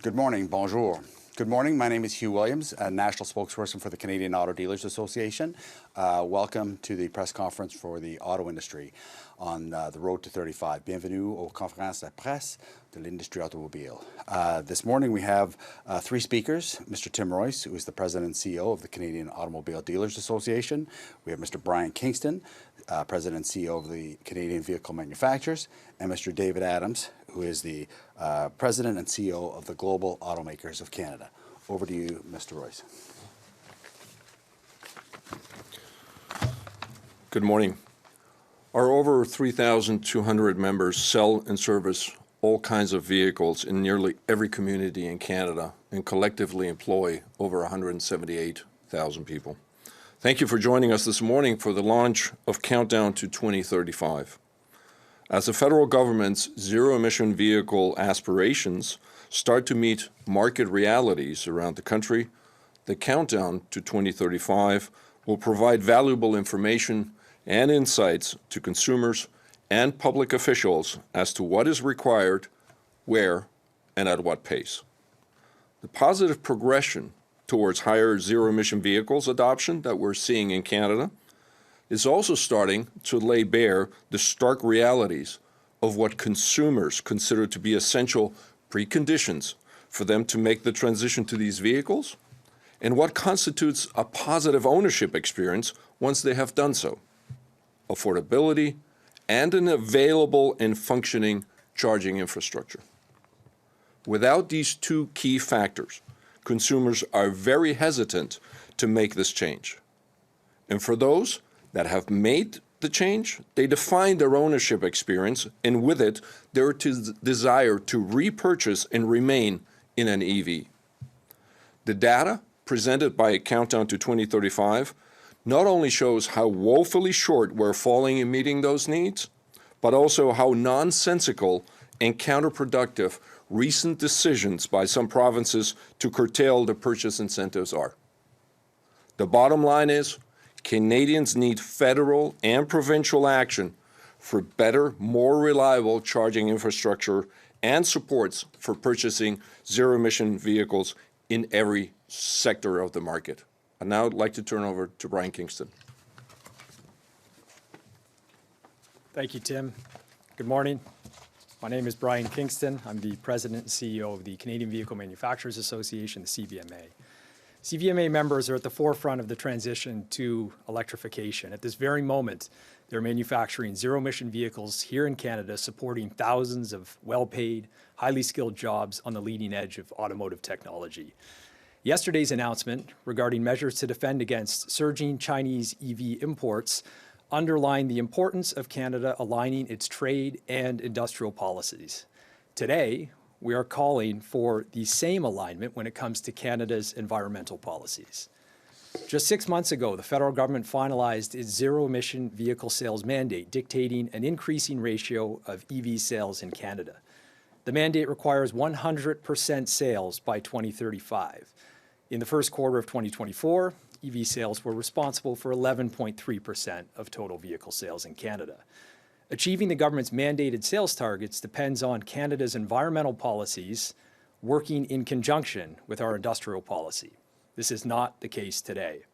Good morning, bonjour. Good morning, my name is Hugh Williams, a national spokesperson for the Canadian Auto Dealers Association. Welcome to the press conference for the auto industry on the road to 35. Bienvenue aux conférences de presse de l'industrie automobile. This morning we have three speakers. Mr. Tim Royce, who is the President and CEO of the Canadian Automobile Dealers Association. We have Mr. Brian Kingston, President and CEO of the Canadian Vehicle Manufacturers, and Mr. David Adams, who is the President and CEO of the Global Automakers of Canada. Over to you, Mr. Royce. Good morning. Our over 3,200 members sell and service all kinds of vehicles in nearly every community in Canada and collectively employ over 178,000 people. Thank you for joining us this morning for the launch of Countdown to 2035. As the federal government's zero-emission vehicle aspirations start to meet market realities around the country, the Countdown to 2035 will provide valuable information and insights to consumers and public officials as to what is required, where, and at what pace. The positive progression towards higher zero-emission vehicles adoption that we're seeing in Canada is also starting to lay bare the stark realities of what consumers consider to be essential preconditions for them to make the transition to these vehicles, and what constitutes a positive ownership experience once they have done so: affordability and an available and functioning charging infrastructure. Without these two key factors, consumers are very hesitant to make this change. And for those that have made the change, they define their ownership experience, and with it, their desire to repurchase and remain in an EV. The data presented by Countdown to 2035 not only shows how woefully short we're falling in meeting those needs, but also how nonsensical and counterproductive recent decisions by some provinces to curtail the purchase incentives are. The bottom line is, Canadians need federal and provincial action for better, more reliable charging infrastructure and supports for purchasing zero-emission vehicles in every sector of the market. And now I'd like to turn over to Brian Kingston. Thank you, Tim. Good morning. My name is Brian Kingston. I'm the President and CEO of the Canadian Vehicle Manufacturers Association, the CVMA. CVMA members are at the forefront of the transition to electrification. At this very moment, they're manufacturing zero-emission vehicles here in Canada, supporting thousands of well-paid, highly skilled jobs on the leading edge of automotive technology. Yesterday's announcement regarding measures to defend against surging Chinese EV imports underlined the importance of Canada aligning its trade and industrial policies. Today, we are calling for the same alignment when it comes to Canada's environmental policies. Just 6 months ago, the federal government finalized its zero-emission vehicle sales mandate, dictating an increasing ratio of EV sales in Canada. The mandate requires 100% sales by 2035. In the first quarter of 2024, EV sales were responsible for 11.3% of total vehicle sales in Canada. Achieving the government's mandated sales targets depends on Canada's environmental policies working in conjunction with our industrial policy. This is not the case today.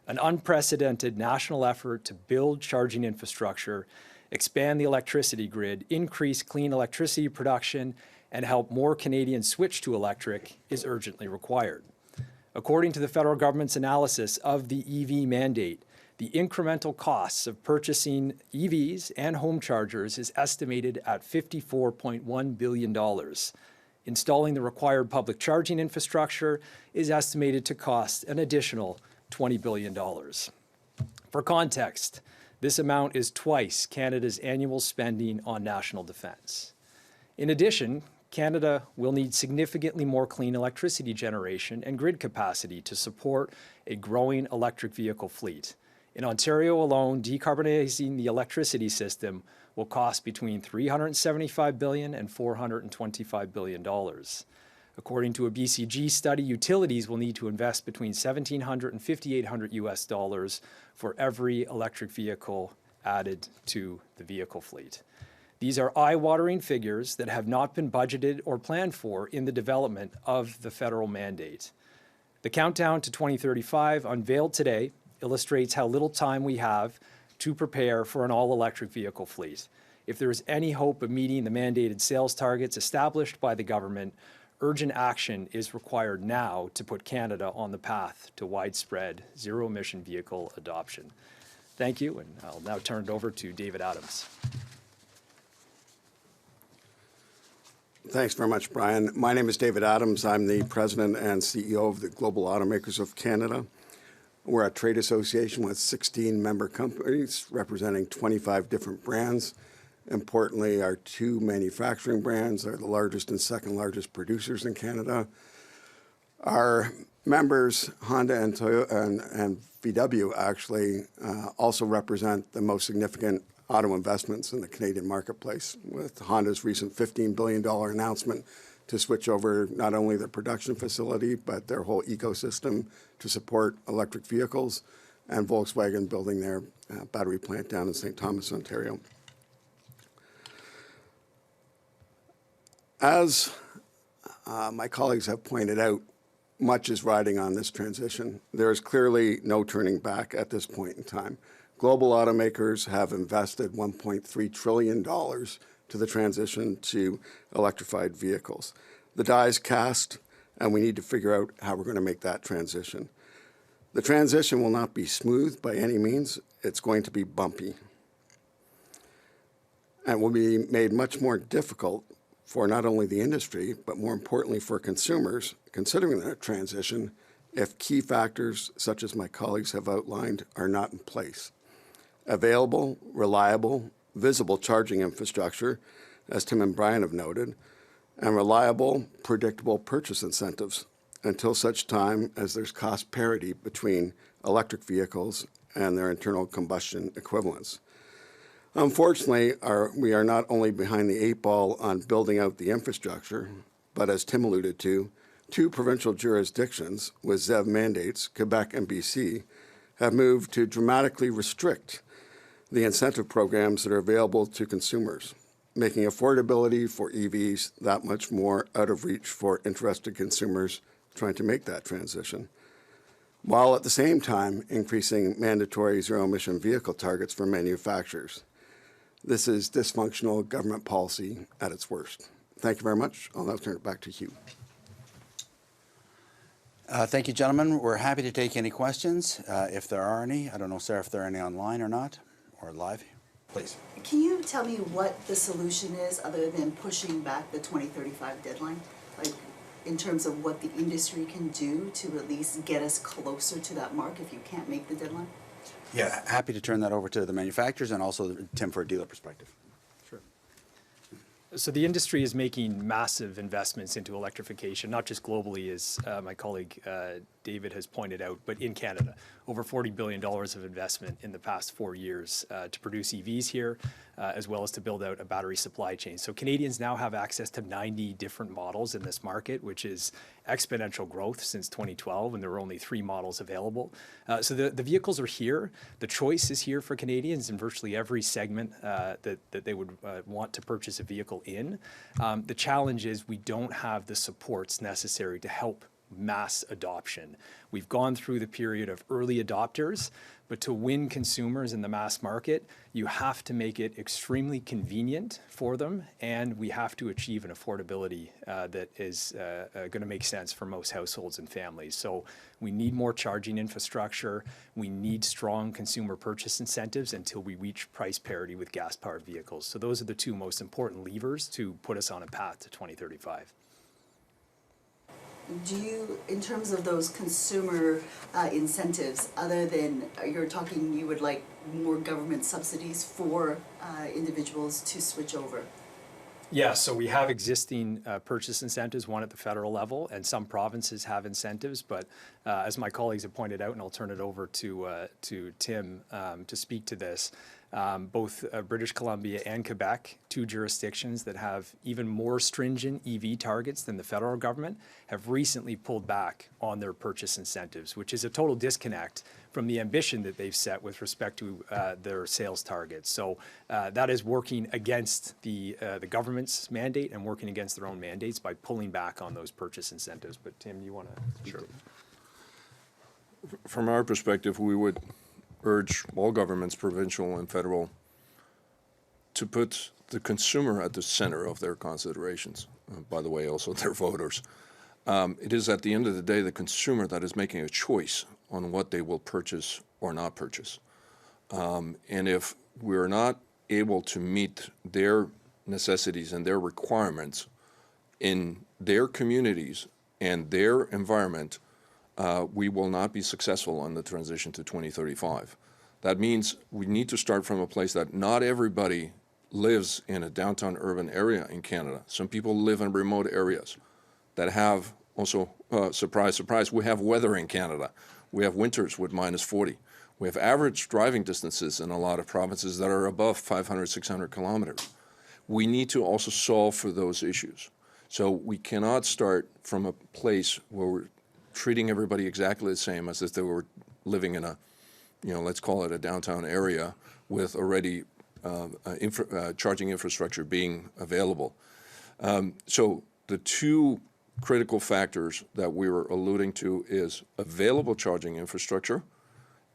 An unprecedented national effort to build charging infrastructure, expand the electricity grid, increase clean electricity production, and help more Canadians switch to electric is urgently required. According to the federal government's analysis of the EV mandate, the incremental costs of purchasing EVs and home chargers is estimated at $54.1 billion. Installing the required public charging infrastructure is estimated to cost an additional $20 billion. For context, this amount is twice Canada's annual spending on national defense. In addition, Canada will need significantly more clean electricity generation and grid capacity to support a growing electric vehicle fleet. In Ontario alone, decarbonizing the electricity system will cost between $375 billion and $425 billion. According to a BCG study, utilities will need to invest between $1,700 and $5,800 for every electric vehicle added to the vehicle fleet. These are eye-watering figures that have not been budgeted or planned for in the development of the federal mandate. The countdown to 2035 unveiled today illustrates how little time we have to prepare for an all-electric vehicle fleet. If there is any hope of meeting the mandated sales targets established by the government, urgent action is required now to put Canada on the path to widespread zero-emission vehicle adoption. Thank you, and I'll now turn it over to David Adams. Thanks very much, Brian. My name is David Adams. I'm the president and CEO of the Global Automakers of Canada. We're a trade association with 16 member companies representing 25 different brands. Importantly, our two manufacturing brands are the largest and second largest producers in Canada. Our members, Honda and Toyota and VW, actually also represent the most significant auto investments in the Canadian marketplace, with Honda's recent $15 billion announcement to switch over not only their production facility, but their whole ecosystem to support electric vehicles, and Volkswagen building their battery plant down in St. Thomas, Ontario. As my colleagues have pointed out, much is riding on this transition. There is clearly no turning back at this point in time. Global automakers have invested $1.3 trillion to the transition to electrified vehicles. The die is cast, and we need to figure out how we're going to make that transition. The transition will not be smooth by any means. It's going to be bumpy, and will be made much more difficult for not only the industry, but more importantly for consumers considering that transition if key factors, such as my colleagues have outlined, are not in place. Available, reliable, visible charging infrastructure, as Tim and Brian have noted, and reliable, predictable purchase incentives until such time as there's cost parity between electric vehicles and their internal combustion equivalents. Unfortunately, we are not only behind the eight ball on building out the infrastructure, but as Tim alluded to, two provincial jurisdictions with ZEV mandates, Quebec and BC, have moved to dramatically restrict the incentive programs that are available to consumers, making affordability for EVs that much more out of reach for interested consumers trying to make that transition, while at the same time increasing mandatory zero-emission vehicle targets for manufacturers. This is dysfunctional government policy at its worst. Thank you very much. I'll now turn it back to Hugh. Thank you, gentlemen. We're happy to take any questions, if there are any. I don't know, Sarah, if there are any online or not, or live. Please. Can you tell me what the solution is other than pushing back the 2035 deadline? Like, in terms of what the industry can do to at least get us closer to that mark if you can't make the deadline? Yeah, happy to turn that over to the manufacturers and also Tim for a dealer perspective. Sure. So the industry is making massive investments into electrification, not just globally, as my colleague David has pointed out, but in Canada. Over $40 billion of investment in the past 4 years to produce EVs here, as well as to build out a battery supply chain. So Canadians now have access to 90 different models in this market, which is exponential growth since 2012, and there were only 3 models available. So the vehicles are here. The choice is here for Canadians in virtually every segment that they would want to purchase a vehicle in. The challenge is we don't have the supports necessary to help mass adoption. We've gone through the period of early adopters, but to win consumers in the mass market, you have to make it extremely convenient for them, and we have to achieve an affordability that is going to make sense for most households and families. So we need more charging infrastructure. We need strong consumer purchase incentives until we reach price parity with gas-powered vehicles. So those are the two most important levers to put us on a path to 2035. Do you, in terms of those consumer incentives, other than you're talking, you would like more government subsidies for individuals to switch over? Yeah, so we have existing purchase incentives, one at the federal level, and some provinces have incentives, but as my colleagues have pointed out, and I'll turn it over to Tim to speak to this, Both British Columbia and Quebec, two jurisdictions that have even more stringent EV targets than the federal government, have recently pulled back on their purchase incentives, which is a total disconnect from the ambition that they've set with respect to their sales targets. So that is working against the government's mandate and working against their own mandates by pulling back on those purchase incentives. But Tim, you want to? Sure. From our perspective, we would urge all governments, provincial and federal, to put the consumer at the center of their considerations. By the way, also their voters. It is at the end of the day the consumer that is making a choice on what they will purchase or not purchase. And if we're not able to meet their necessities and their requirements in their communities and their environment, we will not be successful on the transition to 2035. That means we need to start from a place that not everybody lives in a downtown urban area in Canada. Some people live in remote areas that have also, surprise, surprise, we have weather in Canada. We have winters with -40. We have average driving distances in a lot of provinces that are above 500, 600 kilometers. We need to also solve for those issues. So we cannot start from a place where we're treating everybody exactly the same as if they were living in a, let's call it a downtown area with already charging infrastructure being available. So the two critical factors that we were alluding to is available charging infrastructure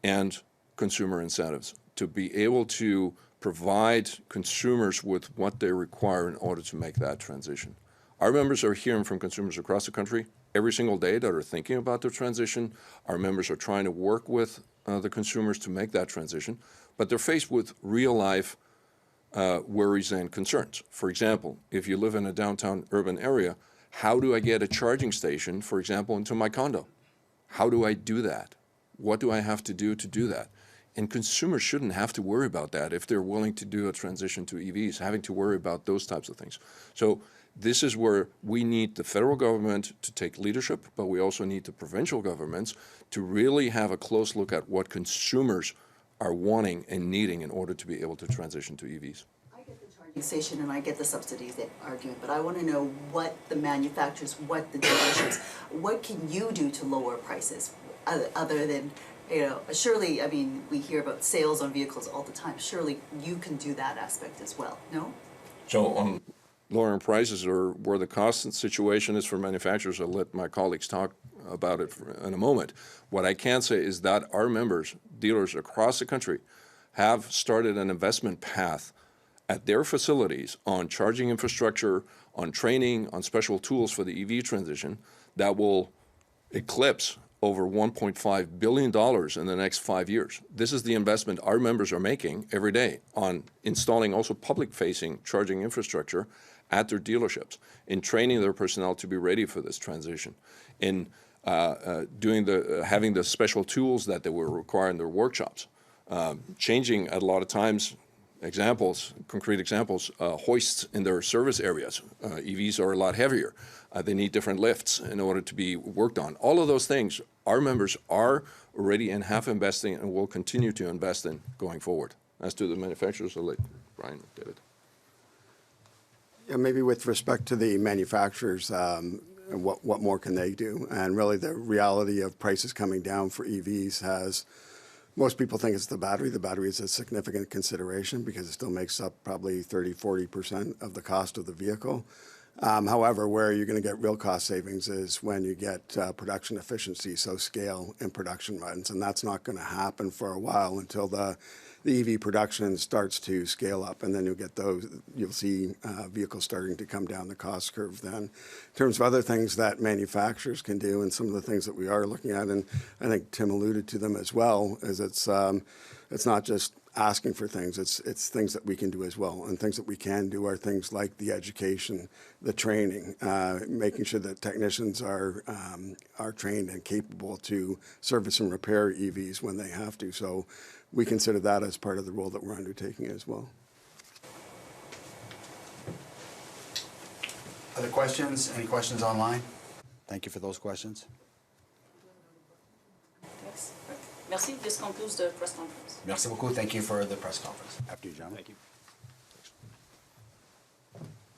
and consumer incentives to be able to provide consumers with what they require in order to make that transition. Our members are hearing from consumers across the country every single day that are thinking about the transition. Our members are trying to work with the consumers to make that transition, but they're faced with real-life worries and concerns. For example, if you live in a downtown urban area, how do I get a charging station, for example, into my condo? How do I do that? What do I have to do that? And consumers shouldn't have to worry about that if they're willing to do a transition to EVs, having to worry about those types of things. So this is where we need the federal government to take leadership, but we also need the provincial governments to really have a close look at what consumers are wanting and needing in order to be able to transition to EVs. I get the charging station and I get the subsidies argument, but I want to know what the manufacturers, what the dealerships, what can you do to lower prices other than, surely, I mean, we hear about sales on vehicles all the time. Surely you can do that aspect as well, no? So on lowering prices or where the cost situation is for manufacturers, I'll let my colleagues talk about it in a moment. What I can say is that our members, dealers across the country, have started an investment path at their facilities on charging infrastructure, on training, on special tools for the EV transition that will eclipse over $1.5 billion in the next 5 years. This is the investment our members are making every day on installing also public-facing charging infrastructure at their dealerships, in training their personnel to be ready for this transition, in having the special tools that they will require in their workshops, changing at a lot of times concrete examples, hoists in their service areas. EVs are a lot heavier. They need different lifts in order to be worked on. All of those things, our members are already and have investing and will continue to invest in going forward. As to the manufacturers, I'll let Brian, David. Yeah, maybe with respect to the manufacturers, what more can they do? And really the reality of prices coming down for EVs has, most people think it's the battery. The battery is a significant consideration because it still makes up probably 30–40% of the cost of the vehicle. However, where you're going to get real cost savings is when you get production efficiency, so scale in production runs, and that's not going to happen for a while until the EV production starts to scale up, and then you'll see vehicles starting to come down the cost curve then. In terms of other things that manufacturers can do, and some of the things that we are looking at, and I think Tim alluded to them as well, is it's not just asking for things, it's things that we can do as well. And things that we can do are things like the education, the training, making sure that technicians are trained and capable to service and repair EVs when they have to. So we consider that as part of the role that we're undertaking as well. Other questions? Any questions online? Thank you for those questions. Yes. Merci. This concludes the press conference. Merci beaucoup. Thank you for the press conference. After you, gentlemen. Thank you.